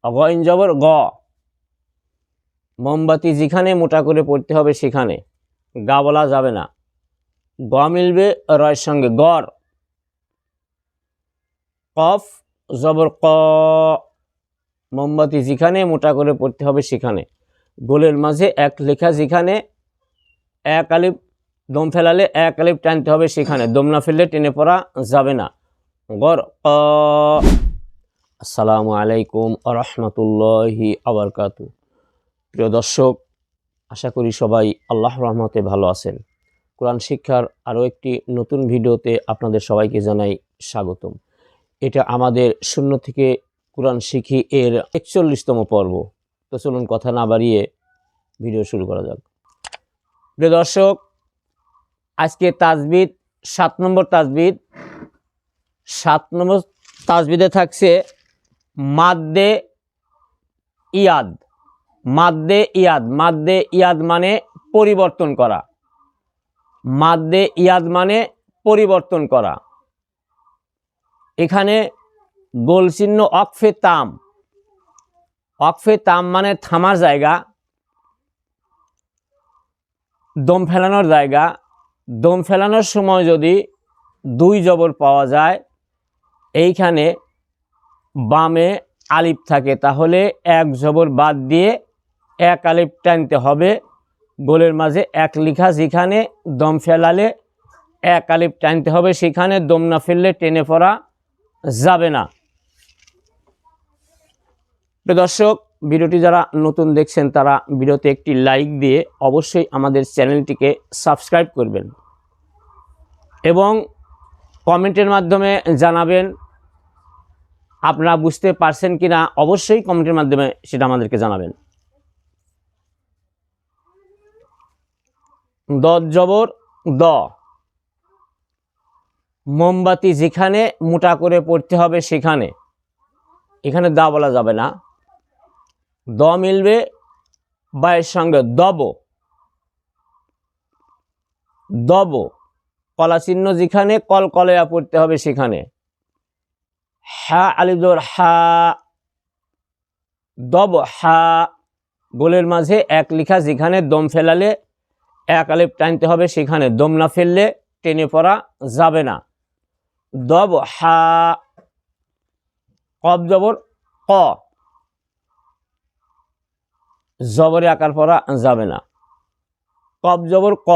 গইন জবর গ, মোমবাতি যেখানে মোটা করে পড়তে হবে সেখানে, গা বলা যাবে না। গ মিলবে রয়ের সঙ্গে গড়। কফ জবর ক, মোমবাতি যেখানে মোটা করে পড়তে হবে সেখানে, গোলের মাঝে এক লেখা যেখানে, এক আলিফ দম ফেলালে এক আলিফ টানতে হবে সেখানে, দম না ফেললে টেনে পড়া যাবে না। গড় ক। আসসালামু আলাইকুম ওয়া রাহমাতুল্লাহি ওয়া বারাকাতুহু। প্রিয় দর্শক, আশা করি সবাই আল্লাহর রহমতে ভালো আছেন। কোরআন শিক্ষার আরও একটি নতুন ভিডিওতে আপনাদের সবাইকে জানাই স্বাগতম। এটা আমাদের শূন্য থেকে কোরআন শিখি এর 41তম পর্ব। তো চলুন কথা না বাড়িয়ে ভিডিও শুরু করা যাক। প্রিয় দর্শক, আজকে তাজবিদ 7 নম্বর তাজবিদ। 7 নম্বর তাজবিদে থাকছে মাদ্দে ইয়াদ। মাদ্দে ইয়াদ, মাদ্দে ইয়াদ মানে পরিবর্তন করা। মাদ্দে ইয়াদ মানে পরিবর্তন করা। এখানে গোল চিহ্ন অকফে তাম। অকফে তাম মানে থামার জায়গা, দম ফেলানোর জায়গা। দম ফেলানোর সময় যদি 2 জবর পাওয়া যায়, এইখানে বামে আলিফ থাকে, তাহলে 1 জবর বাদ দিয়ে 1 আলিফ টানতে হবে। গোলের মাঝে এক লেখা যেখানে, দম ফেলালে 1 আলিফ টানতে হবে সেখানে, দম না ফেললে টেনে পড়া যাবে না। দর্শক, ভিডিওটি যারা নতুন দেখছেন তারা ভিডিওতে একটি লাইক দিয়ে অবশ্যই আমাদের চ্যানেলটিকে সাবস্ক্রাইব করবেন এবং কমেন্টের মাধ্যমে জানাবেন আপনারা বুঝতে পারছেন কিনা। অবশ্যই কমেন্টের মাধ্যমে সেটা আমাদেরকে জানাবেন। দ জবর দ, মোমবাতি যেখানে মোটা করে পড়তে হবে সেখানে, এখানে দা বলা যাবে না। দ মিলবে বায়ের সঙ্গে দব। দব, কলা চিহ্ন যেখানে, কল কলয়া পড়তে হবে সেখানে। হা আলিফ জবর হা, দব হা, গোলের মাঝে এক লেখা যেখানে, দম ফেলালে 1 আলিফ টানতে হবে সেখানে, দম না ফেললে টেনে পড়া যাবে না। দব হা। কব জবর ক, জবরে আকার পড়া যাবে না। কব জবর ক,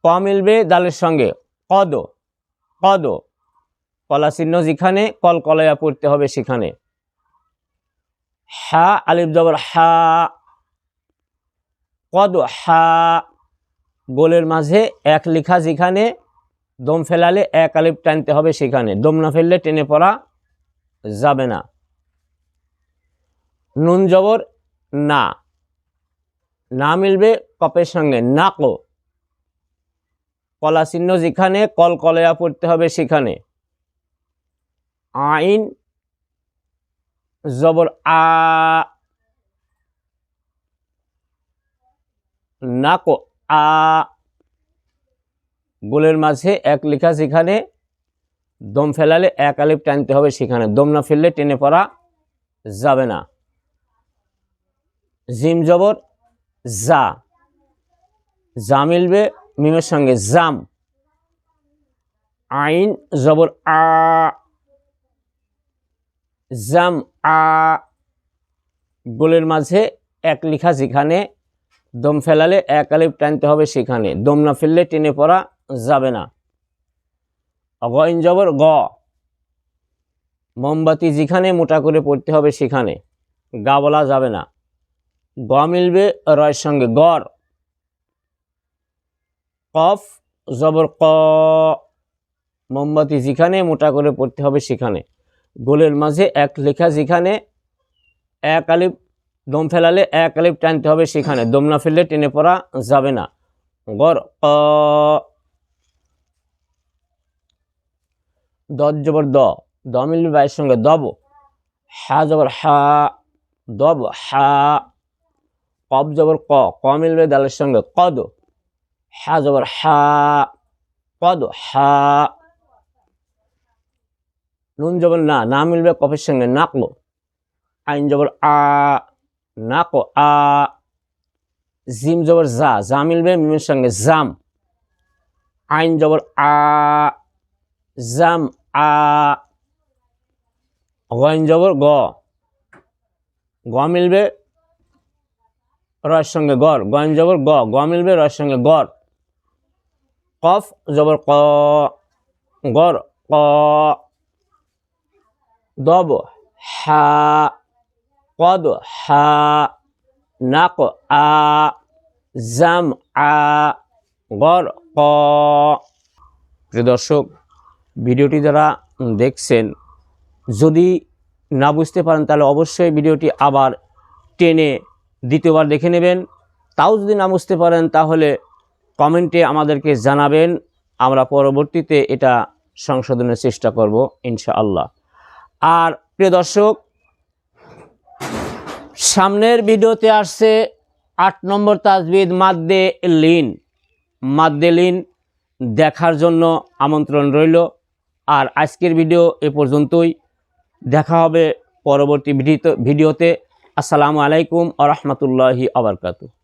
ক মিলবে দালের সঙ্গে কদ। কদ, কলা চিহ্ন যেখানে, কল কলয়া পড়তে হবে সেখানে। হা আলিফ জবর হা, কদ হা, গোলের মাঝে এক লেখা যেখানে, দম ফেলালে 1 আলিফ টানতে হবে সেখানে, দম না ফেললে টেনে পড়া যাবে না। নুন জবর না, না মিলবে কপের সঙ্গে নাকো, কলা চিহ্ন যেখানে, কল কলয়া পড়তে হবে সেখানে। আইন জবর আ, নাকো আ, গোলের মাঝে এক লেখা যেখানে, দম ফেলালে 1 আলিফ টানতে হবে সেখানে, দম না ফেললে টেনে পড়া যাবে না। জিম জবর যা, যা মিলবে মিমের সঙ্গে জাম। আইন জবর আ, জাম আ, গোলের মাঝে এক লেখা যেখানে, দম ফেলালে 1 আলিফ টানতে হবে সেখানে, দম না ফেললে টেনে পড়া যাবে না। গইন জবর গ, মোমবাতি যেখানে মোটা করে পড়তে হবে সেখানে, গা বলা যাবে না। গ মিলবে রয়ের সঙ্গে গড়। কফ জবর ক, মোমবাতি যেখানে মোটা করে পড়তে হবে সেখানে, গোলের মাঝে এক লেখা যেখানে, 1 আলিফ দম ফেলালে 1 আলিফ টানতে হবে সেখানে, দম না ফেললে টেনে পড়া যাবে না। গড় ক। দ জবর দ, দ মিলবে বায়ের সঙ্গে দব। হা জবর হা, দব হা। কব জবর ক, ক মিলবে দালের সঙ্গে কদ। হা জবর হা, কদ হা। নুন জবর না, না মিলবে কফের সঙ্গে নাকলো। আইন জবর আ, না ক আ, জিম জবর জা, জা মিলবে মিমের সঙ্গে জাম, আইন জবর আ, জাম আ, গইন জবর গ, গ মিলবে রয়ের সঙ্গে গর, গইন জবর গ, গ মিলবে রয়ের সঙ্গে গর, কফ জবর ক, গর ক, দব হা, কদ হা, নাক আ, জাম আ, গর ক। প্রিয় দর্শক, ভিডিওটি যারা দেখছেন যদি না বুঝতে পারেন তাহলে অবশ্যই ভিডিওটি আবার টেনে দ্বিতীয়বার দেখে নেবেন। তাও যদি না বুঝতে পারেন তাহলে কমেন্টে আমাদেরকে জানাবেন, আমরা পরবর্তীতে এটা সংশোধনের চেষ্টা করব ইনশাআল্লাহ। আর প্রিয় দর্শক, সামনের ভিডিওতে আসছে 8 নম্বর তাজবিদ মাদ্দে লিন। মাদ্দে লিন দেখার জন্য আমন্ত্রণ রইল। আর আজকের ভিডিও এ পর্যন্তই, দেখা হবে পরবর্তী ভিডিওতে। আসসালামু আলাইকুম ওয়া রাহমাতুল্লাহি ওয়া বারাকাতুহু।